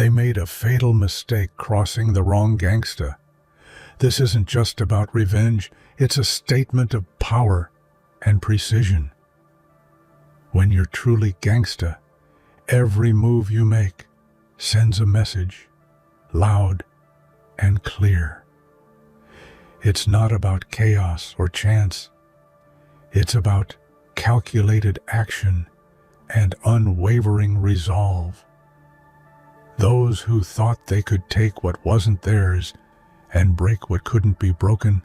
They made a fatal mistake crossing the wrong gangster. This isn't just about revenge, it's a statement of power and precision. When you're truly gangster, every move you make sends a message, loud and clear. It's not about chaos or chance. It's about calculated action and unwavering resolve. Those who thought they could take what wasn't theirs and break what couldn't be broken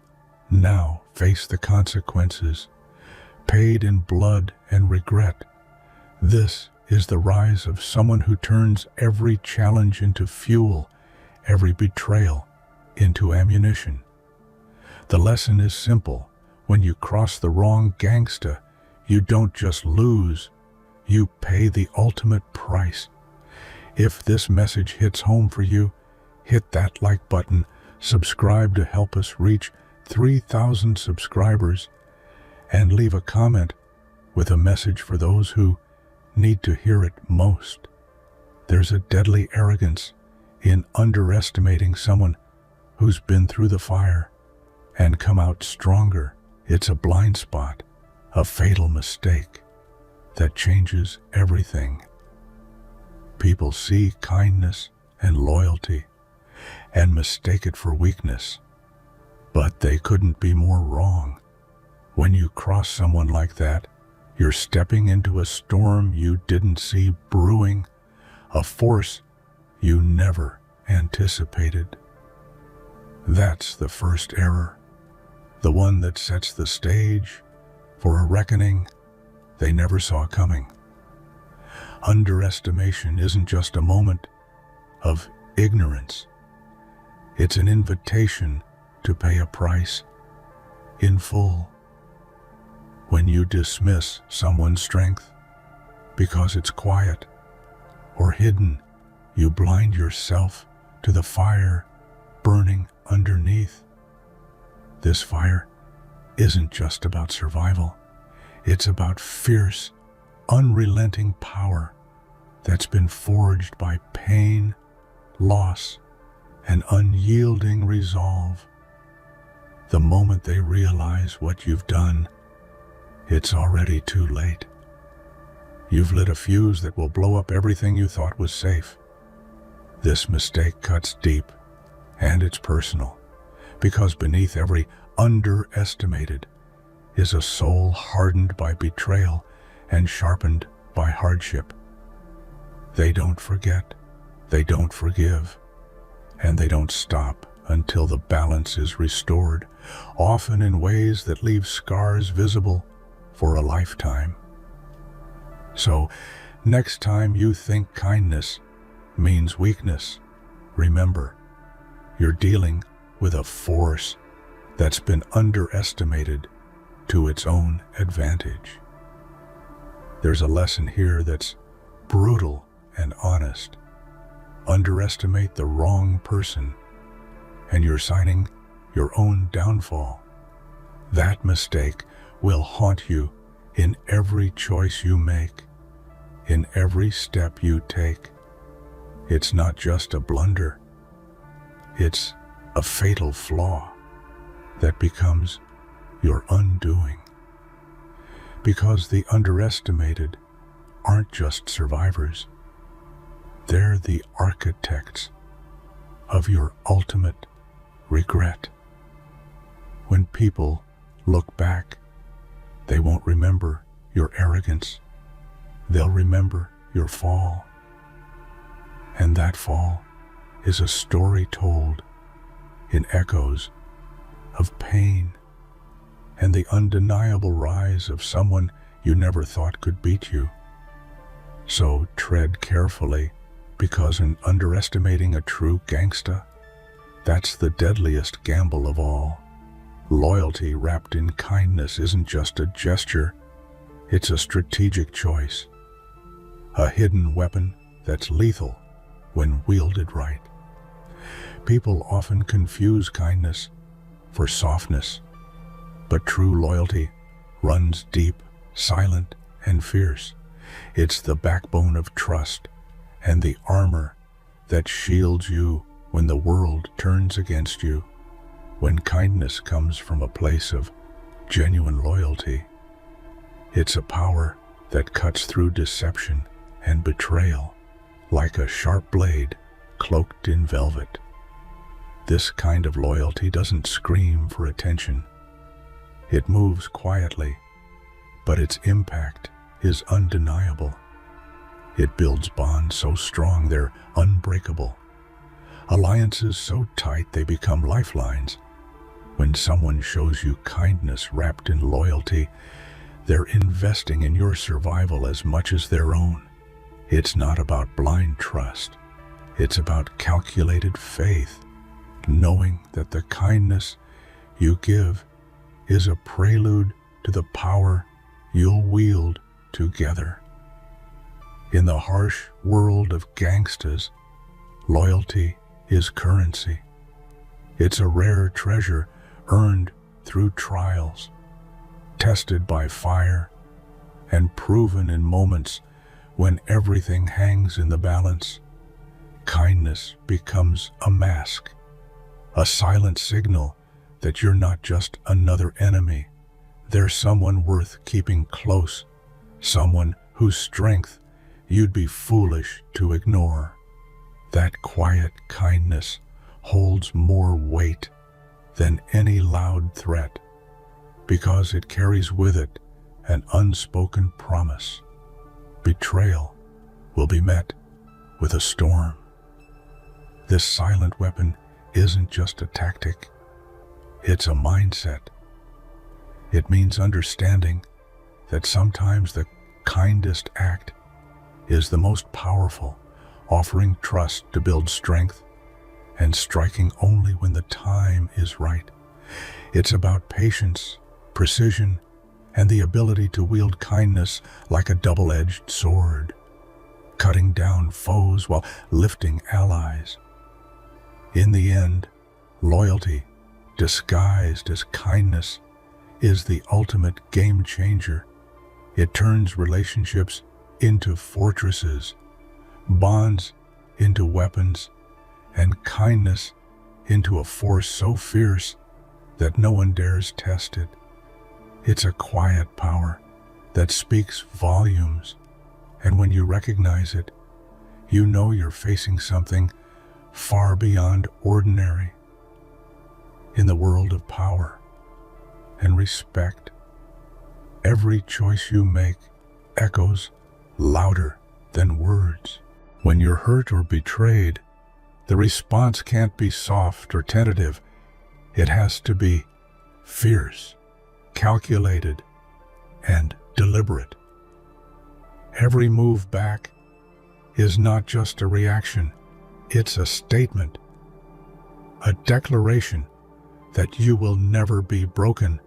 now face the consequences, paid in blood and regret. This is the rise of someone who turns every challenge into fuel, every betrayal into ammunition. The lesson is simple. When you cross the wrong gangster, you don't just lose, you pay the ultimate price. If this message hits home for you, hit that like button, subscribe to help us reach 3,000 subscribers, and leave a comment with a message for those who need to hear it most. There's a deadly arrogance in underestimating someone who's been through the fire and come out stronger. It's a blind spot, a fatal mistake that changes everything. People see kindness and loyalty and mistake it for weakness, but they couldn't be more wrong. When you cross someone like that, you're stepping into a storm you didn't see brewing, a force you never anticipated. That's the first error, the one that sets the stage for a reckoning they never saw coming. Underestimation isn't just a moment of ignorance. It's an invitation to pay a price in full. When you dismiss someone's strength because it's quiet or hidden, you blind yourself to the fire burning underneath. This fire isn't just about survival. It's about fierce, unrelenting power that's been forged by pain, loss, and unyielding resolve. The moment they realize what you've done, it's already too late. You've lit a fuse that will blow up everything you thought was safe. This mistake cuts deep, and it's personal, because beneath every underestimated is a soul hardened by betrayal and sharpened by hardship. They don't forget, they don't forgive, and they don't stop until the balance is restored, often in ways that leave scars visible for a lifetime. So, next time you think kindness means weakness, remember, you're dealing with a force that's been underestimated to its own advantage. There's a lesson here that's brutal and honest. Underestimate the wrong person, and you're signing your own downfall. That mistake will haunt you in every choice you make, in every step you take. It's not just a blunder. It's a fatal flaw that becomes your undoing. Because the underestimated aren't just survivors. They're the architects of your ultimate regret. When people look back, they won't remember your arrogance. They'll remember your fall. And that fall is a story told in echoes of pain and the undeniable rise of someone you never thought could beat you. So tread carefully, because in underestimating a true gangsta, that's the deadliest gamble of all. Loyalty wrapped in kindness isn't just a gesture, it's a strategic choice. A hidden weapon that's lethal when wielded right. People often confuse kindness for softness, but true loyalty runs deep, silent, and fierce. It's the backbone of trust and the armor that shields you when the world turns against you. When kindness comes from a place of genuine loyalty, it's a power that cuts through deception and betrayal like a sharp blade cloaked in velvet. This kind of loyalty doesn't scream for attention. It moves quietly, but its impact is undeniable. It builds bonds so strong they're unbreakable. Alliances so tight they become lifelines. When someone shows you kindness wrapped in loyalty, they're investing in your survival as much as their own. It's not about blind trust. It's about calculated faith, knowing that the kindness you give is a prelude to the power you'll wield together. In the harsh world of gangsters, loyalty is currency. It's a rare treasure earned through trials, tested by fire, and proven in moments when everything hangs in the balance. Kindness becomes a mask, a silent signal that you're not just another enemy. There's someone worth keeping close, someone whose strength you'd be foolish to ignore. That quiet kindness holds more weight than any loud threat, because it carries with it an unspoken promise. Betrayal will be met with a storm. This silent weapon isn't just a tactic, it's a mindset. It means understanding that sometimes the kindest act is the most powerful, offering trust to build strength and striking only when the time is right. It's about patience, precision, and the ability to wield kindness like a double-edged sword, cutting down foes while lifting allies. In the end, loyalty, disguised as kindness, is the ultimate game changer. It turns relationships into fortresses, bonds into weapons, and kindness into a force so fierce that no one dares test it. It's a quiet power that speaks volumes, and when you recognize it, you know you're facing something far beyond ordinary. In the world of power and respect, every choice you make echoes louder than words. When you're hurt or betrayed, the response can't be soft or tentative. It has to be fierce, calculated, and deliberate. Every move back is not just a reaction, it's a statement, a declaration that you will never be broken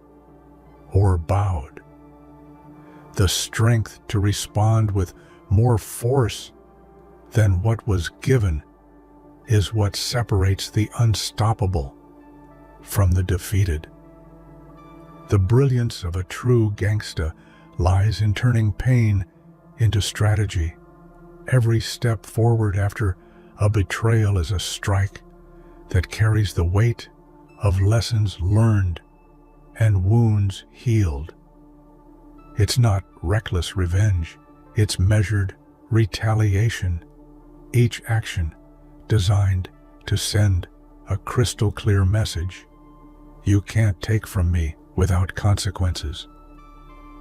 or bowed. The strength to respond with more force than what was given is what separates the unstoppable from the defeated. The brilliance of a true gangster lies in turning pain into strategy. Every step forward after a betrayal is a strike that carries the weight of lessons learned and wounds healed. It's not reckless revenge, it's measured retaliation, each action designed to send a crystal clear message. You can't take from me without consequences.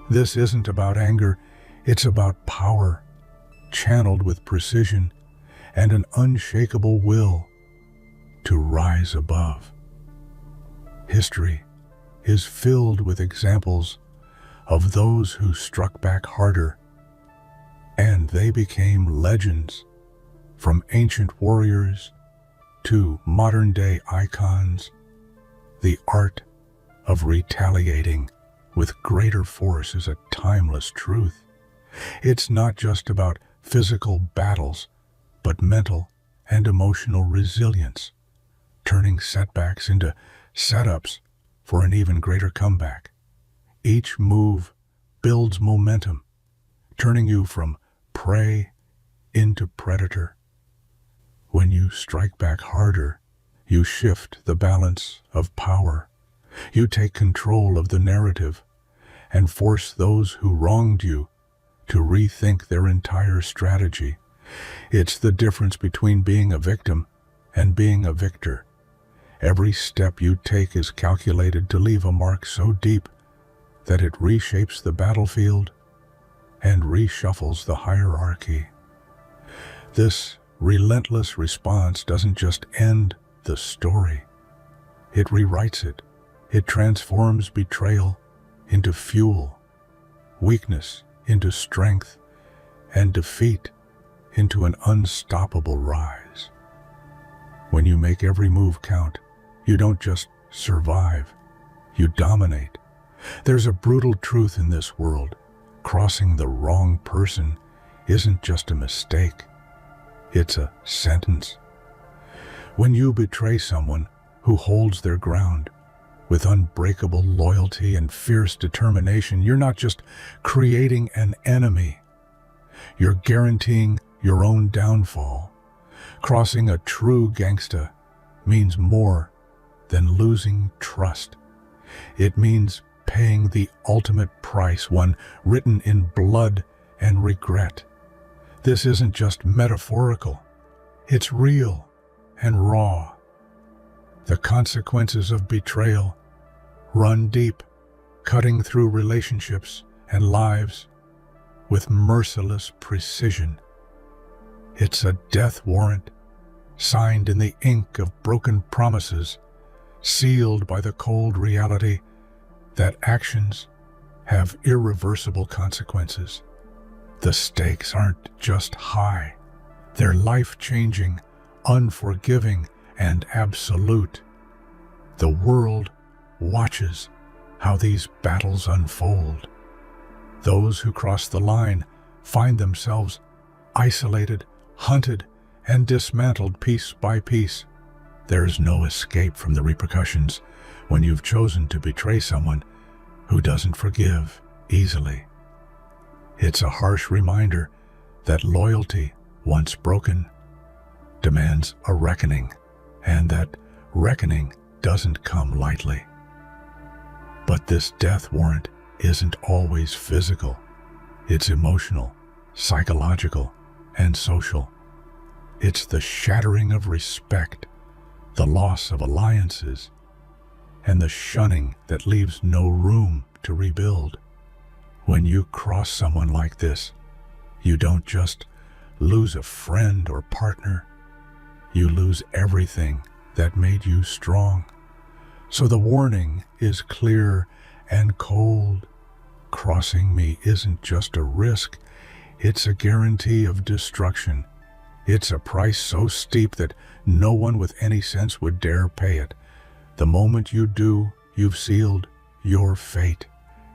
This isn't about anger, it's about power, channeled with precision and an unshakable will to rise above. History is filled with examples of those who struck back harder, and they became legends, from ancient warriors to modern-day icons. The art of retaliating with greater force is a timeless truth. It's not just about physical battles, but mental and emotional resilience, turning setbacks into setups for an even greater comeback. Each move builds momentum, turning you from prey into predator. When you strike back harder, you shift the balance of power. You take control of the narrative and force those who wronged you to rethink their entire strategy. It's the difference between being a victim and being a victor. Every step you take is calculated to leave a mark so deep that it reshapes the battlefield and reshuffles the hierarchy. This relentless response doesn't just end the story. It rewrites it. It transforms betrayal into fuel, weakness into strength, and defeat into an unstoppable rise. When you make every move count, you don't just survive, you dominate. There's a brutal truth in this world. Crossing the wrong person isn't just a mistake, it's a sentence. When you betray someone who holds their ground with unbreakable loyalty and fierce determination, you're not just creating an enemy, you're guaranteeing your own downfall. Crossing a true gangster means more than losing trust. It means paying the ultimate price, one written in blood and regret. This isn't just metaphorical, it's real and raw. The consequences of betrayal run deep, cutting through relationships and lives with merciless precision. It's a death warrant, signed in the ink of broken promises, sealed by the cold reality that actions have irreversible consequences. The stakes aren't just high, they're life-changing, unforgiving, and absolute. The world watches how these battles unfold. Those who cross the line find themselves isolated, hunted, and dismantled piece by piece. There's no escape from the repercussions when you've chosen to betray someone who doesn't forgive easily. It's a harsh reminder that loyalty, once broken, demands a reckoning, and that reckoning doesn't come lightly. But this death warrant isn't always physical. It's emotional, psychological, and social. It's the shattering of respect, the loss of alliances, and the shunning that leaves no room to rebuild. When you cross someone like this, you don't just lose a friend or partner, you lose everything that made you strong. So the warning is clear and cold. Crossing me isn't just a risk, it's a guarantee of destruction. It's a price so steep that no one with any sense would dare pay it. The moment you do, you've sealed your fate,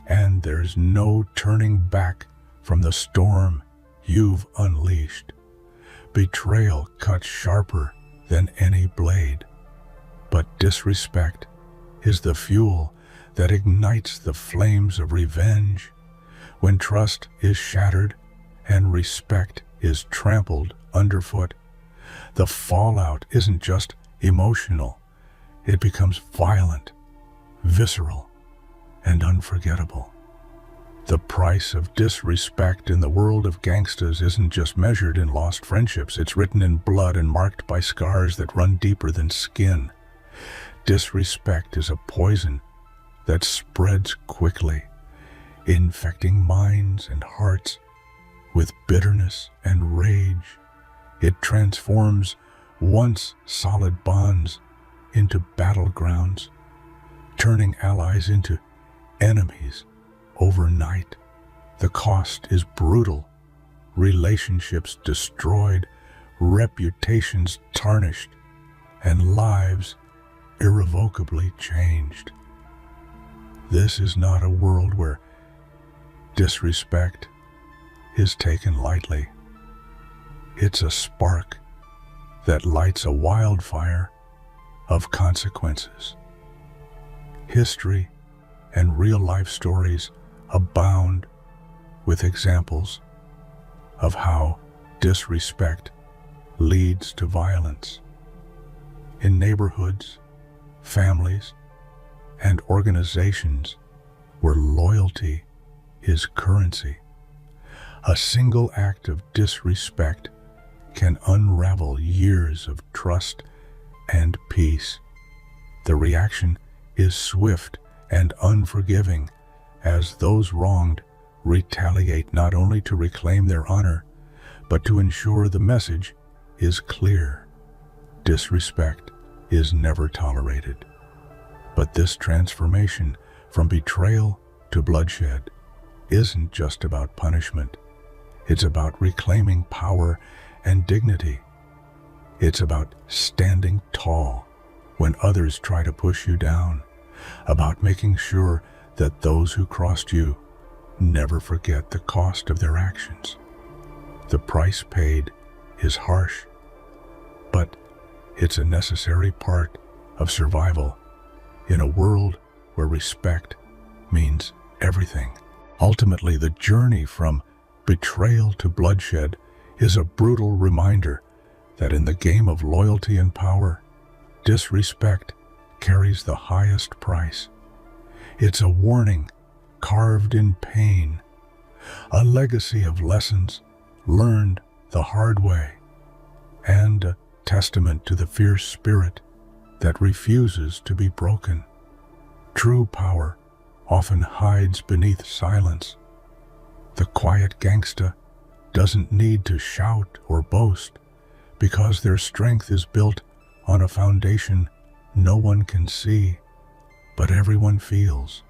and there's no turning back from the storm you've unleashed. Betrayal cuts sharper than any blade, but disrespect is the fuel that ignites the flames of revenge. When trust is shattered and respect is trampled underfoot, the fallout isn't just emotional, it becomes violent, visceral, and unforgettable. The price of disrespect in the world of gangsters isn't just measured in lost friendships, it's written in blood and marked by scars that run deeper than skin. Disrespect is a poison that spreads quickly, infecting minds and hearts with bitterness and rage. It transforms once solid bonds into battlegrounds, turning allies into enemies overnight. The cost is brutal. Relationships destroyed, reputations tarnished, and lives irrevocably changed. This is not a world where disrespect is taken lightly. It's a spark that lights a wildfire of consequences. History and real-life stories abound with examples of how disrespect leads to violence. In neighborhoods, families, and organizations where loyalty is currency, a single act of disrespect can unravel years of trust and peace. The reaction is swift and unforgiving as those wronged retaliate not only to reclaim their honor, but to ensure the message is clear. Disrespect is never tolerated. But this transformation from betrayal to bloodshed isn't just about punishment. It's about reclaiming power and dignity. It's about standing tall when others try to push you down, about making sure that those who crossed you never forget the cost of their actions. The price paid is harsh, but it's a necessary part of survival in a world where respect means everything. Ultimately, the journey from betrayal to bloodshed is a brutal reminder that in the game of loyalty and power, disrespect carries the highest price. It's a warning carved in pain, a legacy of lessons learned the hard way, and a testament to the fierce spirit that refuses to be broken. True power often hides beneath silence. The quiet gangster doesn't need to shout or boast because their strength is built on a foundation no one can see, but everyone feels.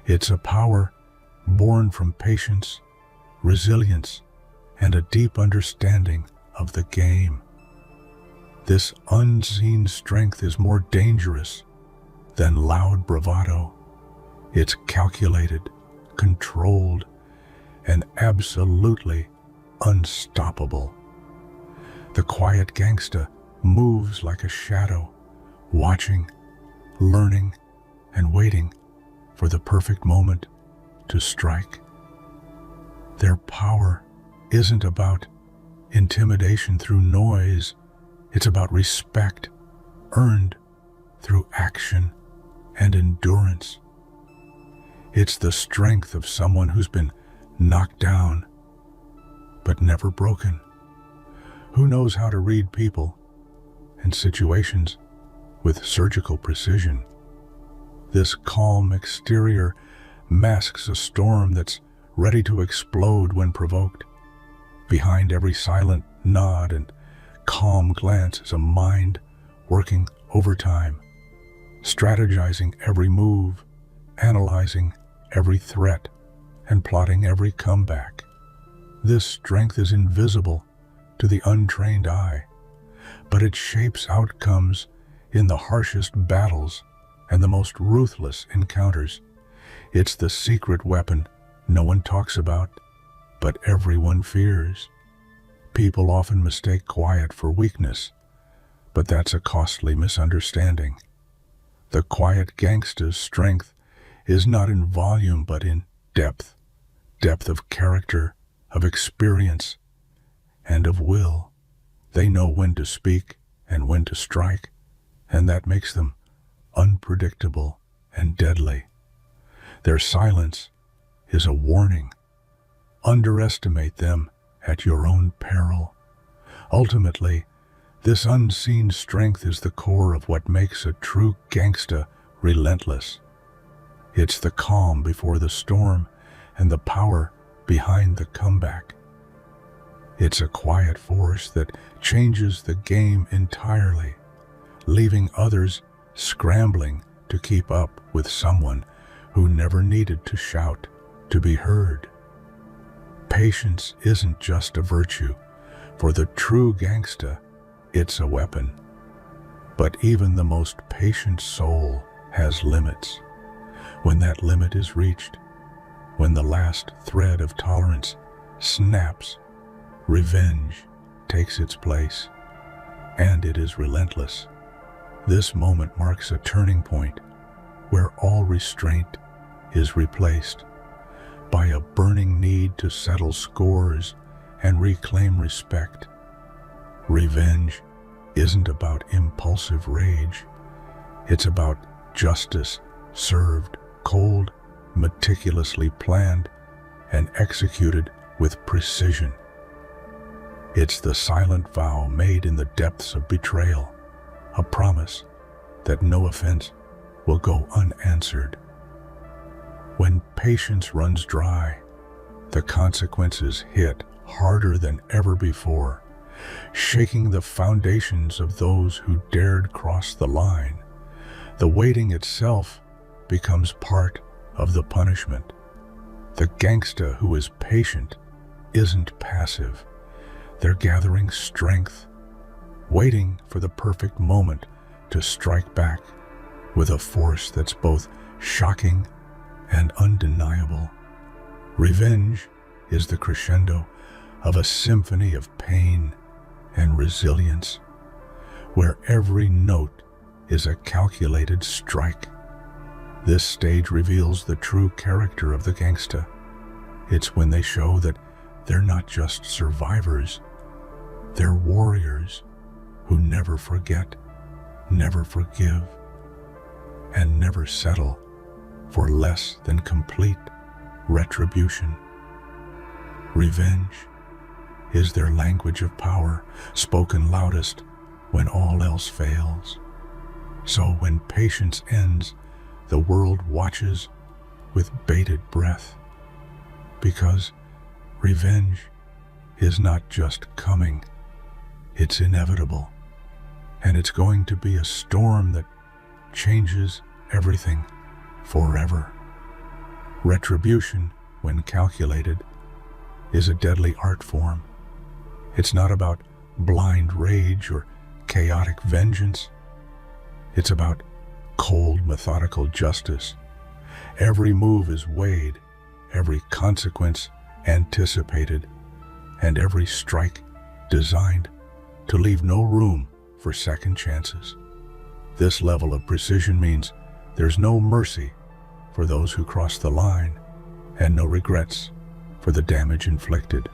It's a power born from patience, resilience, and a deep understanding of the game. This unseen strength is more dangerous than loud bravado. It's calculated, controlled, and absolutely unstoppable. The quiet gangster moves like a shadow, watching, learning, and waiting for the perfect moment to strike. Their power isn't about intimidation through noise. It's about respect earned through action and endurance. It's the strength of someone who's been knocked down but never broken, who knows how to read people and situations with surgical precision. This calm exterior masks a storm that's ready to explode when provoked. Behind every silent nod and calm glance is a mind working overtime, strategizing every move, analyzing every threat, and plotting every comeback. This strength is invisible to the untrained eye, but it shapes outcomes in the harshest battles and the most ruthless encounters. It's the secret weapon no one talks about, but everyone fears. People often mistake quiet for weakness, but that's a costly misunderstanding. The quiet gangster's strength is not in volume but in depth of character, of experience, and of will. They know when to speak and when to strike, and that makes them unpredictable and deadly. Their silence is a warning. Underestimate them at your own peril. Ultimately, this unseen strength is the core of what makes a true gangster relentless. It's the calm before the storm and the power behind the comeback. It's a quiet force that changes the game entirely, leaving others scrambling to keep up with someone who never needed to shout to be heard. Patience isn't just a virtue. For the true gangster, it's a weapon. But even the most patient soul has limits. When that limit is reached, when the last thread of tolerance snaps, revenge takes its place, and it is relentless. This moment marks a turning point where all restraint is replaced by a burning need to settle scores and reclaim respect. Revenge isn't about impulsive rage. It's about justice served cold, meticulously planned, and executed with precision. It's the silent vow made in the depths of betrayal, a promise that no offense will go unanswered. When patience runs dry, the consequences hit harder than ever before, shaking the foundations of those who dared cross the line. The waiting itself becomes part of the punishment. The gangster who is patient isn't passive. They're gathering strength, waiting for the perfect moment to strike back with a force that's both shocking and undeniable. Revenge is the crescendo of a symphony of pain and resilience, where every note is a calculated strike. This stage reveals the true character of the gangster. It's when they show that they're not just survivors, they're warriors who never forget, never forgive, and never settle for less than complete retribution. Revenge is their language of power, spoken loudest when all else fails. So when patience ends, the world watches with bated breath, because revenge is not just coming, it's inevitable, and it's going to be a storm that changes everything forever. Retribution, when calculated, is a deadly art form. It's not about blind rage or chaotic vengeance. It's about cold, methodical justice. Every move is weighed, every consequence anticipated, and every strike designed to leave no room for second chances. This level of precision means there's no mercy for those who cross the line, and no regrets for the damage inflicted.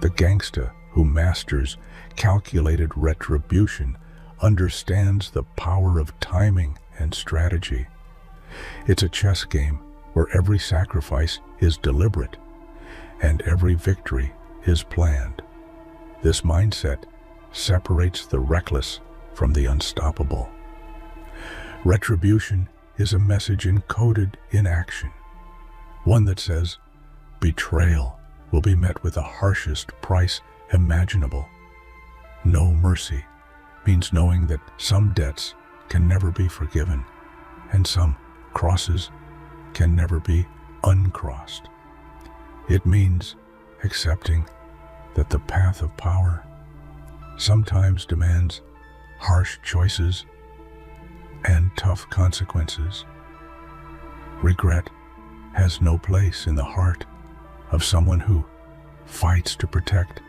The gangster who masters calculated retribution understands the power of timing and strategy. It's a chess game where every sacrifice is deliberate and every victory is planned. This mindset separates the reckless from the unstoppable. Retribution is a message encoded in action, one that says betrayal will be met with the harshest price imaginable. No mercy means knowing that some debts can never be forgiven and some crosses can never be uncrossed. It means accepting that the path of power sometimes demands harsh choices and tough consequences. Regret has no place in the heart of someone who fights to protect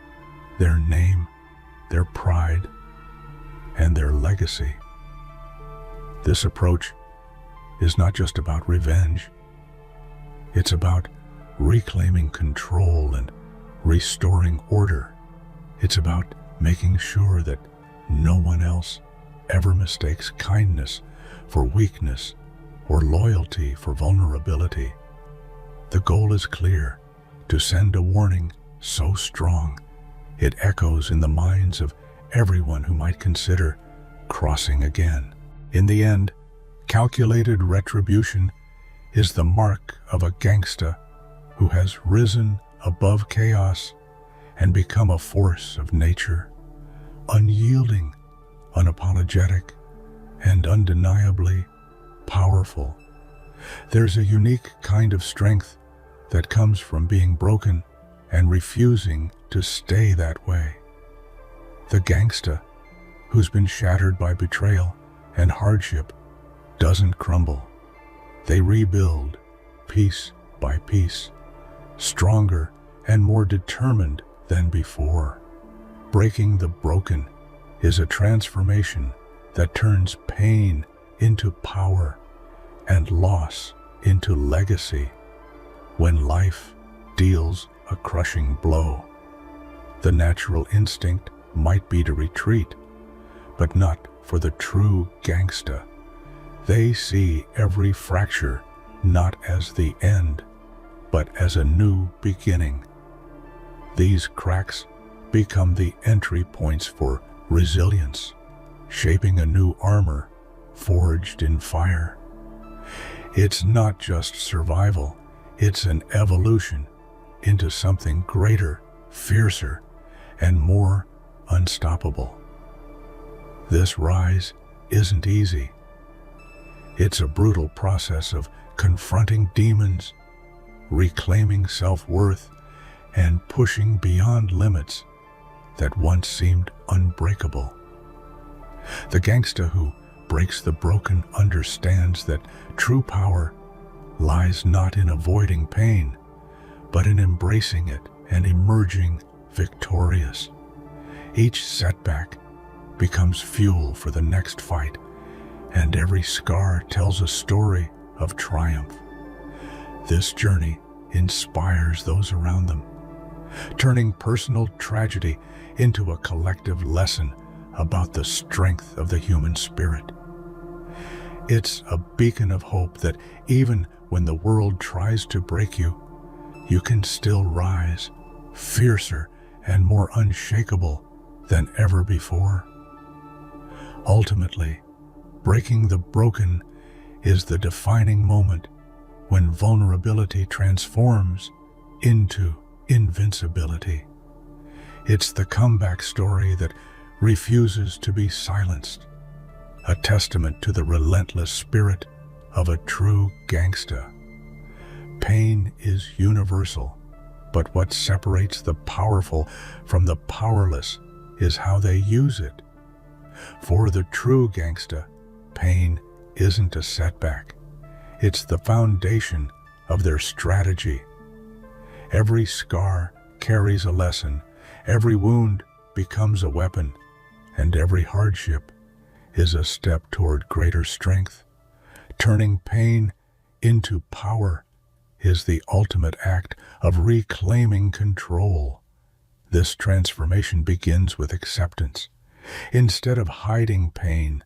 their name, their pride, and their legacy. This approach is not just about revenge. It's about reclaiming control and restoring order. It's about making sure that no one else ever mistakes kindness for weakness or loyalty for vulnerability. The goal is clear: to send a warning so strong it echoes in the minds of everyone who might consider crossing again. In the end, calculated retribution is the mark of a gangster who has risen above chaos and become a force of nature, unyielding, unapologetic, and undeniably powerful. There's a unique kind of strength that comes from being broken and refusing to stay that way. The gangster who's been shattered by betrayal and hardship doesn't crumble. They rebuild piece by piece, stronger and more determined than before. Breaking the broken is a transformation that turns pain into power and loss into legacy. When life deals a crushing blow, the natural instinct might be to retreat, but not for the true gangster. They see every fracture not as the end, but as a new beginning. These cracks become the entry points for resilience, shaping a new armor forged in fire. It's not just survival, it's an evolution into something greater, fiercer, and more unstoppable. This rise isn't easy. It's a brutal process of confronting demons, reclaiming self-worth, and pushing beyond limits that once seemed unbreakable. The gangster who breaks the broken understands that true power lies not in avoiding pain, but in embracing it and emerging victorious. Each setback becomes fuel for the next fight, and every scar tells a story of triumph. This journey inspires those around them, turning personal tragedy into a collective lesson about the strength of the human spirit. It's a beacon of hope that even when the world tries to break you, you can still rise, fiercer and more unshakable than ever before. Ultimately, breaking the broken is the defining moment when vulnerability transforms into invincibility. It's the comeback story that refuses to be silenced, a testament to the relentless spirit of a true gangster. Pain is universal, but what separates the powerful from the powerless is how they use it. For the true gangster, pain isn't a setback. It's the foundation of their strategy. Every scar carries a lesson, every wound becomes a weapon, and every hardship is a step toward greater strength. Turning pain into power is the ultimate act of reclaiming control. This transformation begins with acceptance. Instead of hiding pain,